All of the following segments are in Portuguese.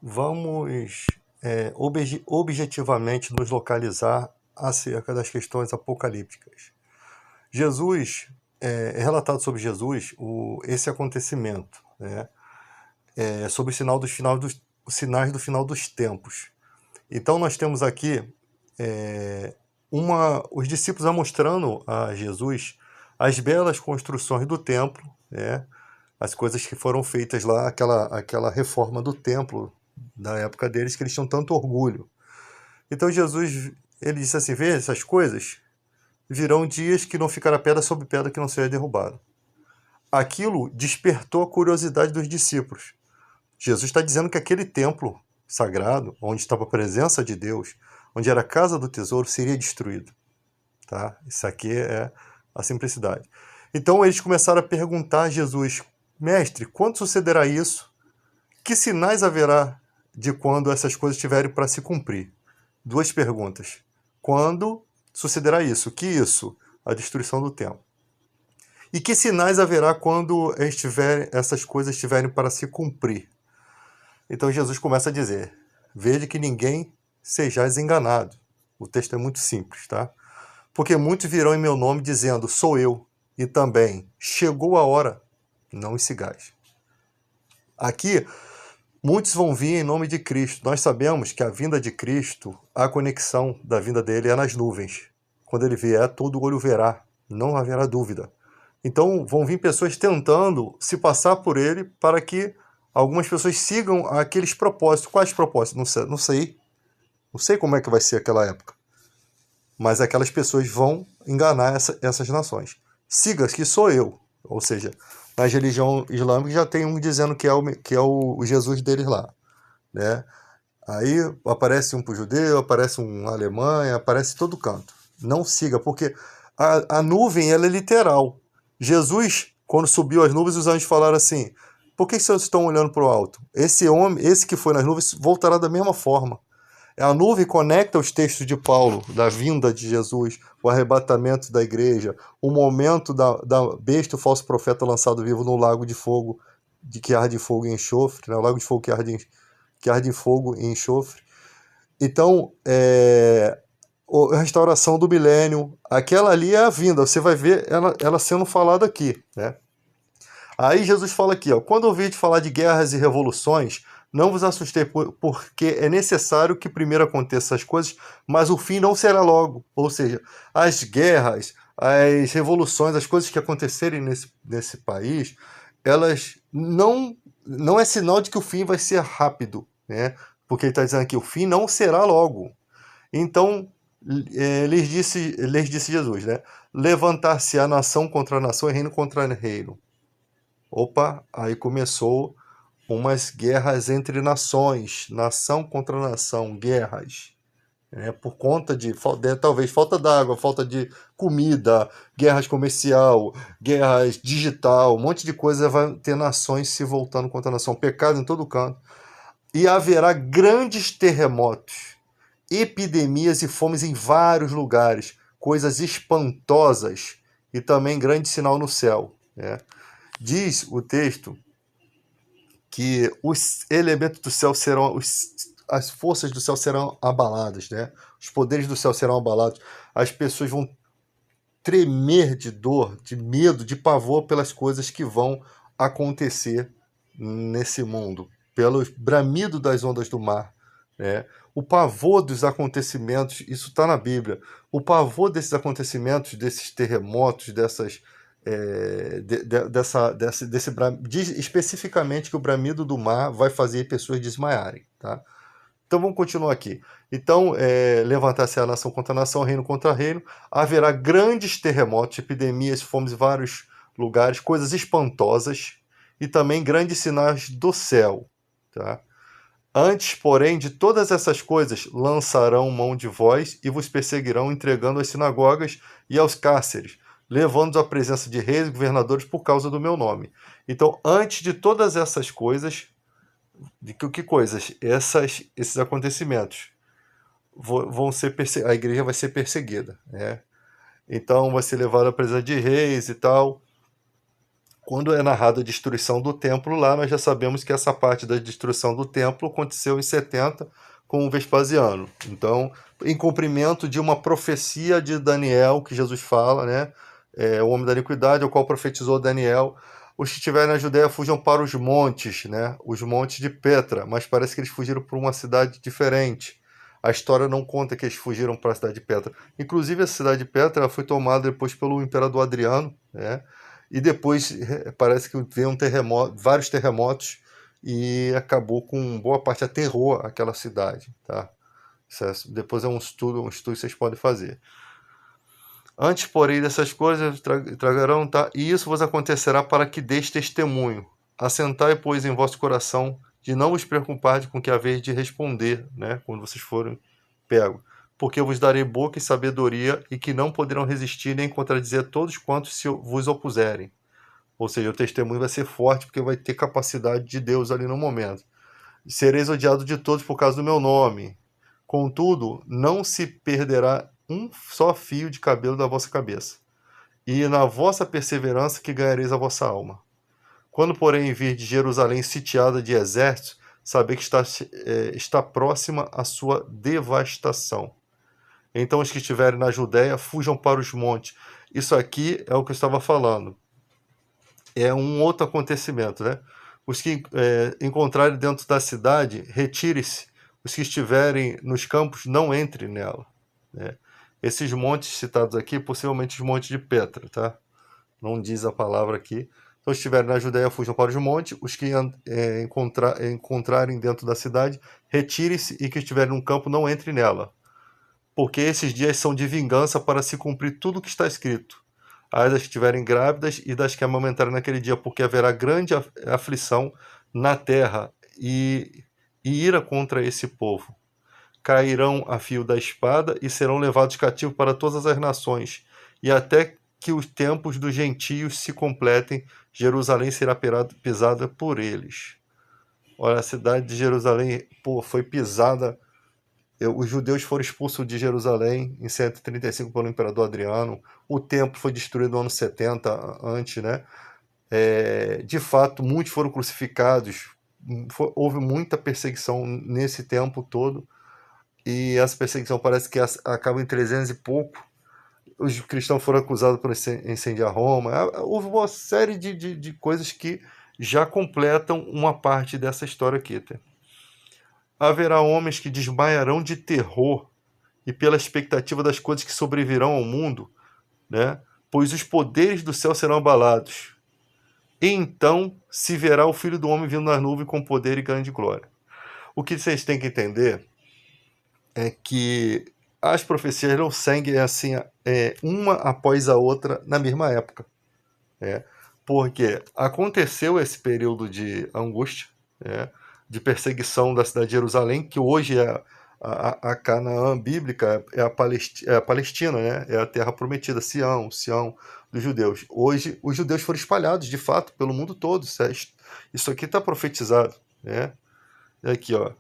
Vamos objetivamente nos localizar acerca das questões apocalípticas. Jesus, é relatado sobre Jesus esse acontecimento, né? Sobre os sinais do final dos tempos. Então nós temos aqui os discípulos mostrando a Jesus as belas construções do templo, né? As coisas que foram feitas lá, aquela reforma do templo da época deles, que eles tinham tanto orgulho. Então Jesus, ele disse assim, vê essas coisas, virão dias que não ficará pedra sobre pedra que não seja derrubada. Aquilo despertou a curiosidade dos discípulos. Jesus está dizendo que aquele templo sagrado, onde estava a presença de Deus, onde era a casa do tesouro, seria destruído. Tá? Isso aqui é a simplicidade. Então eles começaram a perguntar a Jesus, mestre, quando sucederá isso? Que sinais haverá de quando essas coisas estiverem para se cumprir? Duas perguntas. Quando sucederá isso? Que isso? A destruição do templo. E que sinais haverá quando essas coisas estiverem para se cumprir? Então Jesus começa a dizer, vede que ninguém sejais enganado. O texto é muito simples, tá? Porque muitos virão em meu nome dizendo, sou eu. E também, chegou a hora, não os sigais. Aqui, muitos vão vir em nome de Cristo. Nós sabemos que a vinda de Cristo, a conexão da vinda dele é nas nuvens. Quando ele vier, todo olho verá, não haverá dúvida. Então vão vir pessoas tentando se passar por ele para que algumas pessoas sigam aqueles propósitos. Quais propósitos? Não sei. Não sei como é que vai ser aquela época. Mas aquelas pessoas vão enganar essas nações. Siga, que sou eu. Ou seja, na religião islâmica já tem um dizendo que é o Jesus deles lá, né? Aí aparece um para o judeu, aparece um na Alemanha, aparece todo canto. Não siga, porque a nuvem ela é literal. Jesus, quando subiu as nuvens, os anjos falaram assim, por que vocês estão olhando para o alto? Esse que foi nas nuvens, voltará da mesma forma. A nuvem conecta os textos de Paulo, da vinda de Jesus, o arrebatamento da igreja, o momento da besta, o falso profeta lançado vivo no lago de fogo, que arde fogo e enxofre, né? O lago de fogo que arde fogo e enxofre. Então, a restauração do milênio, aquela ali é a vinda, você vai ver ela sendo falada aqui, né? Aí Jesus fala aqui, ó, quando ouvirdes falar de guerras e revoluções, não vos assustei, porque é necessário que primeiro aconteçam essas coisas, mas o fim não será logo. Ou seja, as guerras, as revoluções, as coisas que acontecerem nesse país, elas não é sinal de que o fim vai ser rápido, né? Porque ele está dizendo aqui, o fim não será logo. Então, lhes disse Jesus, né? Levantar-se-á nação contra nação e reino contra reino. Opa, aí começou umas guerras entre nações, nação contra nação, guerras. Por conta de talvez falta d'água, falta de comida, guerras comercial, guerras digital, um monte de coisa vai ter nações se voltando contra a nação, pecado em todo canto. E haverá grandes terremotos, epidemias e fomes em vários lugares, coisas espantosas e também grande sinal no céu. Diz o texto que os elementos do céu serão, as forças do céu serão abaladas, né? Os poderes do céu serão abalados, as pessoas vão tremer de dor, de medo, de pavor pelas coisas que vão acontecer nesse mundo, pelo bramido das ondas do mar, né? O pavor dos acontecimentos, isso está na Bíblia, o pavor desses acontecimentos, desses terremotos, diz especificamente que o bramido do mar vai fazer pessoas desmaiarem, tá? Então vamos continuar aqui. Então, levantar-se a nação contra nação, reino contra reino, haverá grandes terremotos, epidemias, fomes em vários lugares, coisas espantosas e também grandes sinais do céu, tá? Antes, porém, de todas essas coisas, lançarão mão de vós e vos perseguirão, entregando às sinagogas e aos cárceres, levando-os à presença de reis e governadores por causa do meu nome. Então, antes de todas essas coisas, de que coisas? Esses acontecimentos vão ser a igreja vai ser perseguida, né? Então vai ser levada à presença de reis e tal. quando é narrada a destruição do templo lá, nós já sabemos que essa parte da destruição do templo aconteceu em 70 com o Vespasiano. Então, em cumprimento de uma profecia de Daniel, que Jesus fala, né? O homem da iniquidade, ao qual profetizou Daniel. Os que estiverem na Judéia fujam para os montes, né? Os montes de Petra, mas parece que eles fugiram para uma cidade diferente. A história não conta que eles fugiram para a cidade de Petra. Inclusive, a cidade de Petra ela foi tomada depois pelo imperador Adriano, né? E depois parece que veio um terremoto, vários terremotos, e acabou com boa parte, aterrou aquela cidade. Tá? Depois é um estudo que vocês podem fazer. Antes, porém, dessas coisas tragarão, tá? E isso vos acontecerá para que deis testemunho. Assentai, pois, em vosso coração, de não vos preocupar com o que haveis de responder, né? Quando vocês forem pegos. Porque eu vos darei boca e sabedoria, e que não poderão resistir nem contradizer todos quantos se vos opuserem. Ou seja, o testemunho vai ser forte, porque vai ter capacidade de Deus ali no momento. Sereis odiados de todos por causa do meu nome. Contudo, não se perderá um só fio de cabelo da vossa cabeça. E na vossa perseverança que ganhareis a vossa alma. Quando, porém, vir de Jerusalém sitiada de exércitos, sabei que está próxima a sua devastação. Então os que estiverem na Judéia fujam para os montes. Isso aqui é o que eu estava falando. É um outro acontecimento, né? Os que encontrarem dentro da cidade, retire-se. Os que estiverem nos campos, não entrem nela. Né? Esses montes citados aqui, possivelmente os montes de Petra, tá? Não diz a palavra aqui. Então, se estiverem na Judéia, fujam para os montes. Os que encontrarem dentro da cidade, retire-se, e que estiverem no campo, não entrem nela. Porque esses dias são de vingança para se cumprir tudo o que está escrito. Ai das que estiverem grávidas e das que amamentarem naquele dia, porque haverá grande aflição na terra e ira contra esse povo. Cairão a fio da espada e serão levados cativos para todas as nações, e até que os tempos dos gentios se completem, Jerusalém será pisada por eles. Olha, a cidade de Jerusalém foi pisada. Os judeus foram expulsos de Jerusalém em 135 pelo imperador Adriano. O templo foi destruído no ano 70 antes, né? De fato, muitos foram crucificados. Houve muita perseguição nesse tempo todo. E essa perseguição parece que acaba em 300 e pouco. Os cristãos foram acusados por incendiar Roma. Houve uma série de coisas que já completam uma parte dessa história aqui. Tá? Haverá homens que desmaiarão de terror e pela expectativa das coisas que sobrevirão ao mundo, né? Pois os poderes do céu serão abalados. E então se verá o Filho do Homem vindo nas nuvens com poder e grande glória. O que vocês têm que entender é que as profecias não seguem assim, uma após a outra na mesma época. Porque aconteceu esse período de angústia, de perseguição da cidade de Jerusalém, que hoje é a Canaã bíblica, é a Palestina, né? É a terra prometida, Sião dos judeus. Hoje, os judeus foram espalhados, de fato, pelo mundo todo. Isso aqui está profetizado. Né? Aqui, ó.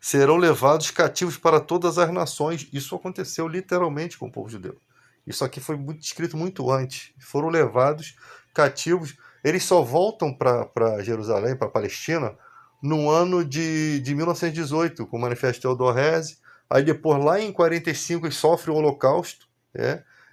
Serão levados cativos para todas as nações. Isso aconteceu literalmente com o povo judeu. Isso aqui foi escrito muito antes. Foram levados cativos. Eles só voltam para Jerusalém, para a Palestina, no ano de 1918, com o Manifesto Theodor Herzl. Aí depois, lá em 45, eles sofrem o Holocausto.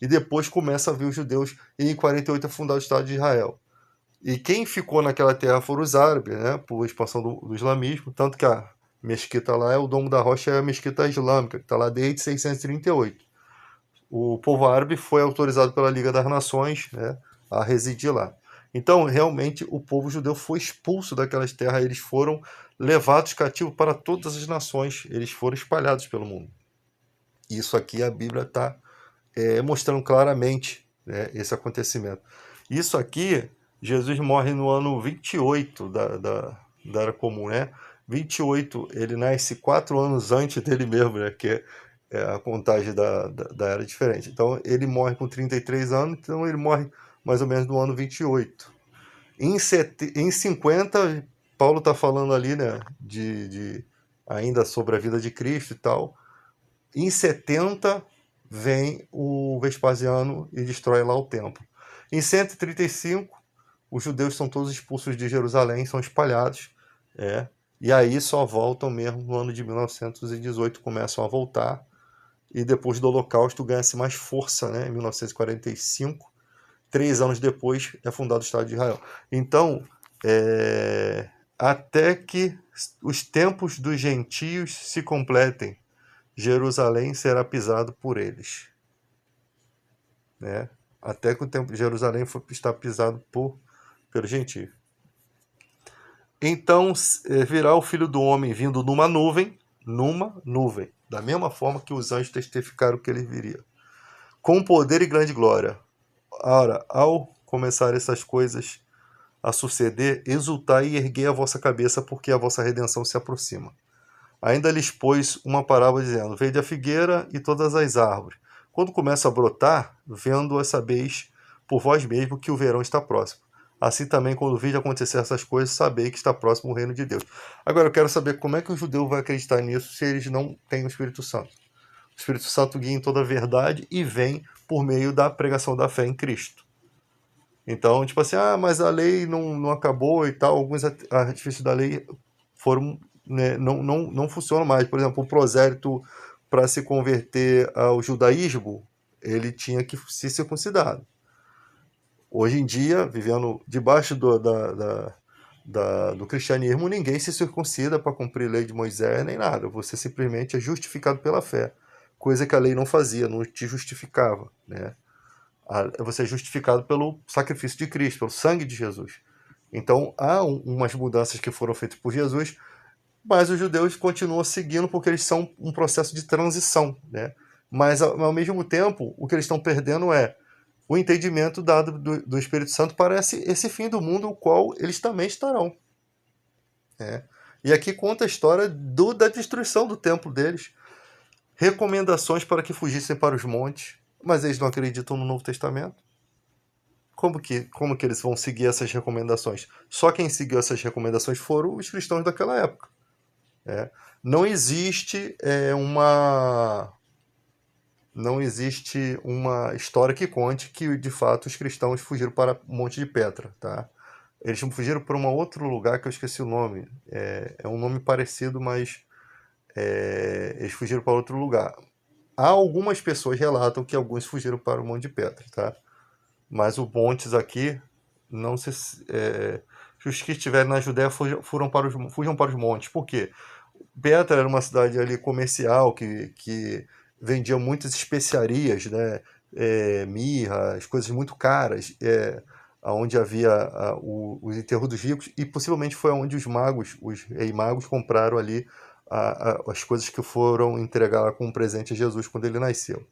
E depois começa a vir os judeus. E em 48 é fundado o Estado de Israel. E quem ficou naquela terra foram os árabes, né, por expansão do islamismo. Tanto que a mesquita lá, o Domo da Rocha, é a mesquita islâmica, que está lá desde 638. O povo árabe foi autorizado pela Liga das Nações, né, a residir lá. Então, realmente, o povo judeu foi expulso daquelas terras, eles foram levados cativos para todas as nações, eles foram espalhados pelo mundo. Isso aqui a Bíblia está mostrando claramente, né, esse acontecimento. Isso aqui, Jesus morre no ano 28 da Era Comum, né? 28, ele nasce 4 anos antes dele mesmo, né? Que a contagem da Era diferente. Então, ele morre com 33 anos, então ele morre mais ou menos no ano 28. Em 50, Paulo está falando ali, né? Ainda sobre a vida de Cristo e tal. Em 70, vem o Vespasiano e destrói lá o templo. Em 135, os judeus são todos expulsos de Jerusalém, são espalhados, e aí só voltam mesmo no ano de 1918, começam a voltar, e depois do Holocausto ganha-se mais força, né? Em 1945, 3 anos depois, é fundado o Estado de Israel. Então, até que os tempos dos gentios se completem, Jerusalém será pisado por eles, né? Até que o tempo de Jerusalém está pisado pelos gentios. Então virá o Filho do Homem vindo numa nuvem, da mesma forma que os anjos testificaram que ele viria, com poder e grande glória. Ora, ao começar essas coisas a suceder, exultai e erguei a vossa cabeça, porque a vossa redenção se aproxima. Ainda lhes pôs uma parábola dizendo: vede a figueira e todas as árvores. Quando começa a brotar, vendo-as sabeis por vós mesmo que o verão está próximo. Assim também, quando vide acontecer essas coisas, sabei que está próximo o reino de Deus. Agora, eu quero saber como é que o judeu vai acreditar nisso se eles não têm o Espírito Santo. O Espírito Santo guia em toda a verdade e vem por meio da pregação da fé em Cristo. Então, tipo assim, mas a lei não acabou e tal, alguns artifícios da lei foram, né, não funcionam mais. Por exemplo, o prosélito, para se converter ao judaísmo, ele tinha que ser circuncidado. Hoje em dia, vivendo debaixo do cristianismo, ninguém se circuncida para cumprir a lei de Moisés nem nada. Você simplesmente é justificado pela fé, coisa que a lei não fazia, não te justificava, né? Você é justificado pelo sacrifício de Cristo, pelo sangue de Jesus. Então, há umas mudanças que foram feitas por Jesus, mas os judeus continuam seguindo porque eles são um processo de transição, né? Mas, ao mesmo tempo, o que eles estão perdendo é o entendimento dado do Espírito Santo para esse fim do mundo, o qual eles também estarão, né? E aqui conta a história da destruição do templo deles, recomendações para que fugissem para os montes, mas eles não acreditam no Novo Testamento. Como que eles vão seguir essas recomendações? Só quem seguiu essas recomendações foram os cristãos daquela época. Não existe uma história que conte que, de fato, os cristãos fugiram para o Monte de Petra. Tá? Eles fugiram para um outro lugar que eu esqueci o nome. É um nome parecido, mas eles fugiram para outro lugar. Há algumas pessoas que relatam que alguns fugiram para o Monte de Petra, tá? Mas os montes aqui, não se, os que estiverem na Judéia fujam para os montes. Por quê? Petra era uma cidade ali comercial que vendia muitas especiarias, né? Mirra, as coisas muito caras, onde havia os enterros dos ricos, e possivelmente foi onde os rei magos compraram ali as coisas que foram entregar como presente a Jesus quando ele nasceu.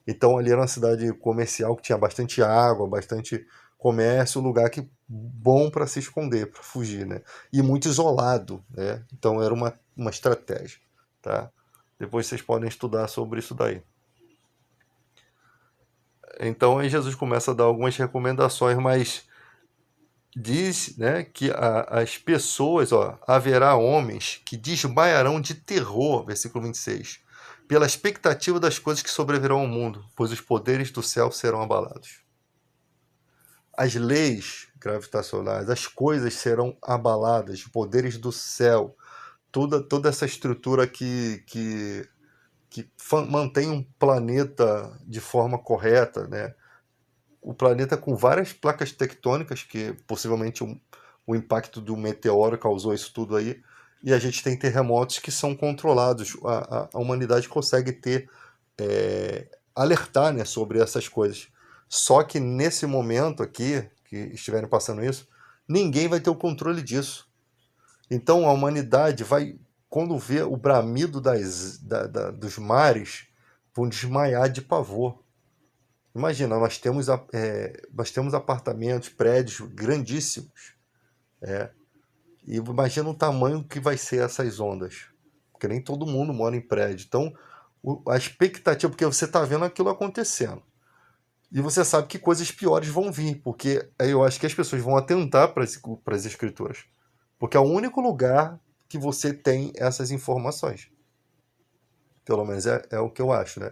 Então ali era uma cidade comercial que tinha bastante água, bastante comércio, um lugar bom para se esconder, para fugir, né? E muito isolado, né? Então era uma estratégia, tá? Depois vocês podem estudar sobre isso daí. Então aí Jesus começa a dar algumas recomendações, mas diz, né, que as pessoas, haverá homens que desmaiarão de terror, versículo 26, pela expectativa das coisas que sobrevirão ao mundo, pois os poderes do céu serão abalados. As leis gravitacionais, as coisas serão abaladas, os poderes do céu, toda essa estrutura que mantém um planeta de forma correta, né? O planeta com várias placas tectônicas, que possivelmente o impacto do meteoro causou isso tudo aí, e a gente tem terremotos que são controlados. A humanidade consegue alertar, né, sobre essas coisas. Só que nesse momento aqui, que estiverem passando isso, ninguém vai ter o controle disso. Então a humanidade vai, quando vê o bramido dos mares, vão desmaiar de pavor. Imagina, nós temos apartamentos, prédios grandíssimos. E imagina o tamanho que vai ser essas ondas. Porque nem todo mundo mora em prédio. Então, a expectativa, porque você está vendo aquilo acontecendo. E você sabe que coisas piores vão vir, porque eu acho que as pessoas vão atentar para as escrituras. Porque é o único lugar que você tem essas informações. Pelo menos é o que eu acho, né?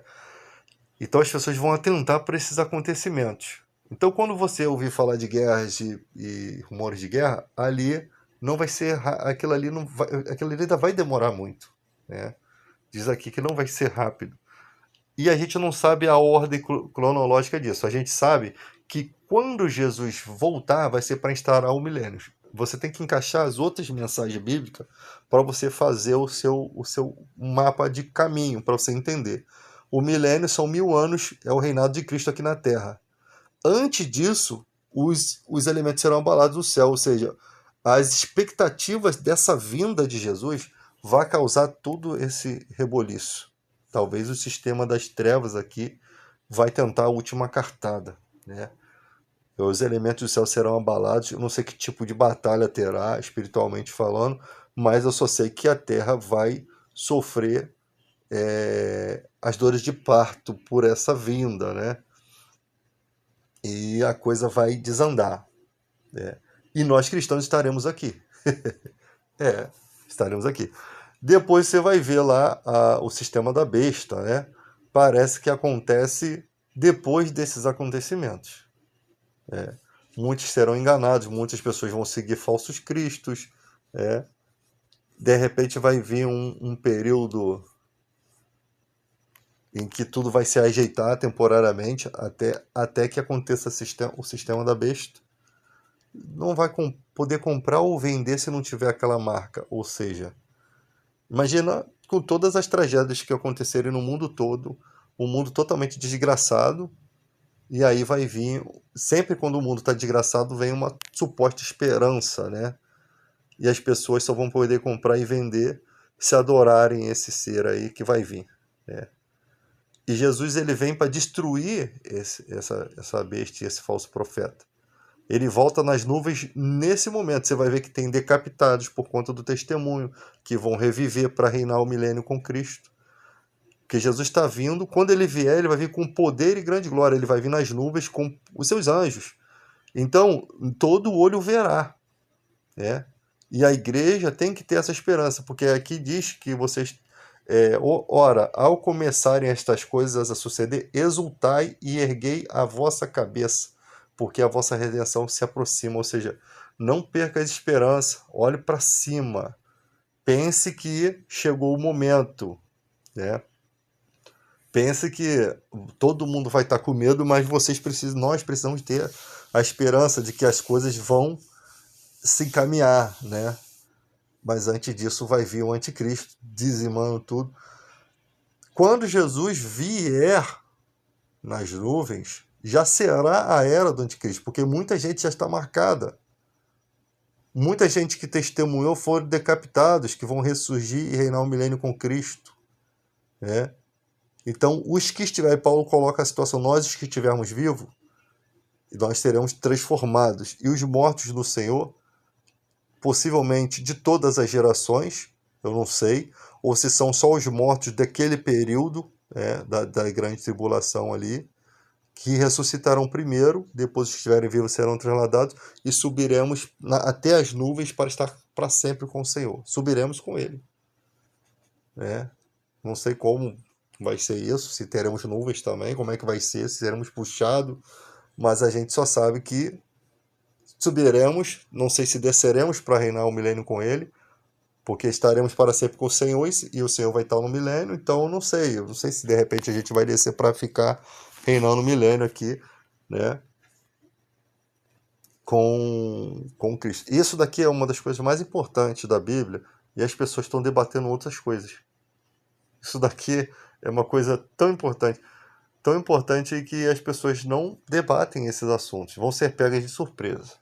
Então as pessoas vão atentar para esses acontecimentos. Então, quando você ouvir falar de guerras e rumores de guerra, ali não vai ser aquilo ali não vai, aquilo ali ainda vai demorar muito, né? Diz aqui que não vai ser rápido. E a gente não sabe a ordem cronológica disso. A gente sabe que quando Jesus voltar, vai ser para instaurar o milênio. Você tem que encaixar as outras mensagens bíblicas para você fazer o seu mapa de caminho, para você entender. O milênio são 1000 anos, é o reinado de Cristo aqui na Terra. Antes disso, os elementos serão abalados no céu, ou seja, as expectativas dessa vinda de Jesus vai causar todo esse reboliço. Talvez o sistema das trevas aqui vai tentar a última cartada, né? Os elementos do céu serão abalados. Eu não sei que tipo de batalha terá, espiritualmente falando, mas eu só sei que a terra vai sofrer as dores de parto por essa vinda, né? E a coisa vai desandar, né? E nós cristãos estaremos aqui. Estaremos aqui. Depois você vai ver lá o sistema da besta, né? Parece que acontece depois desses acontecimentos. Muitos serão enganados, muitas pessoas vão seguir falsos cristos. É. De repente vai vir um período em que tudo vai se ajeitar temporariamente até que aconteça o sistema da besta. Não vai poder comprar ou vender se não tiver aquela marca. Ou seja, imagina com todas as tragédias que acontecerem no mundo todo, um mundo totalmente desgraçado, e aí vai vir, sempre quando o mundo está desgraçado, vem uma suposta esperança, né? E as pessoas só vão poder comprar e vender se adorarem esse ser aí que vai vir, né? E Jesus ele vem para destruir essa besta e esse falso profeta. Ele volta nas nuvens nesse momento. Você vai ver que tem decapitados por conta do testemunho, que vão reviver para reinar o milênio com Cristo. Porque Jesus está vindo, quando ele vier, ele vai vir com poder e grande glória. Ele vai vir nas nuvens com os seus anjos. Então, todo olho verá, né? E a igreja tem que ter essa esperança, porque aqui diz que vocês, ora, ao começarem estas coisas a suceder, exultai e erguei a vossa cabeça, porque a vossa redenção se aproxima. Ou seja, não perca a esperança, olhe para cima, pense que chegou o momento, né? Pense que todo mundo vai estar com medo, mas nós precisamos ter a esperança de que as coisas vão se encaminhar, né? Mas antes disso vai vir o anticristo, dizimando tudo. Quando Jesus vier nas nuvens, já será a era do anticristo, porque muita gente já está marcada. Muita gente que testemunhou foram decapitados, que vão ressurgir e reinar o milênio com Cristo, né? Então, os que estiverem, Paulo coloca a situação, nós os que estivermos vivos, nós seremos transformados. E os mortos no Senhor, possivelmente de todas as gerações, eu não sei, ou se são só os mortos daquele período, da grande tribulação ali, que ressuscitarão primeiro, depois que estiverem vivos serão transladados, e subiremos até as nuvens para estar para sempre com o Senhor. Subiremos com Ele, né? Não sei como vai ser isso, se teremos nuvens também, como é que vai ser, se seremos puxados, mas a gente só sabe que subiremos, não sei se desceremos para reinar o milênio com Ele, porque estaremos para sempre com o Senhor e o Senhor vai estar no milênio, então eu não sei se de repente a gente vai descer para ficar reinando o milênio aqui, né, com Cristo. Isso daqui é uma das coisas mais importantes da Bíblia e as pessoas estão debatendo outras coisas. Isso daqui é uma coisa tão importante que as pessoas não debatem esses assuntos, vão ser pegas de surpresa.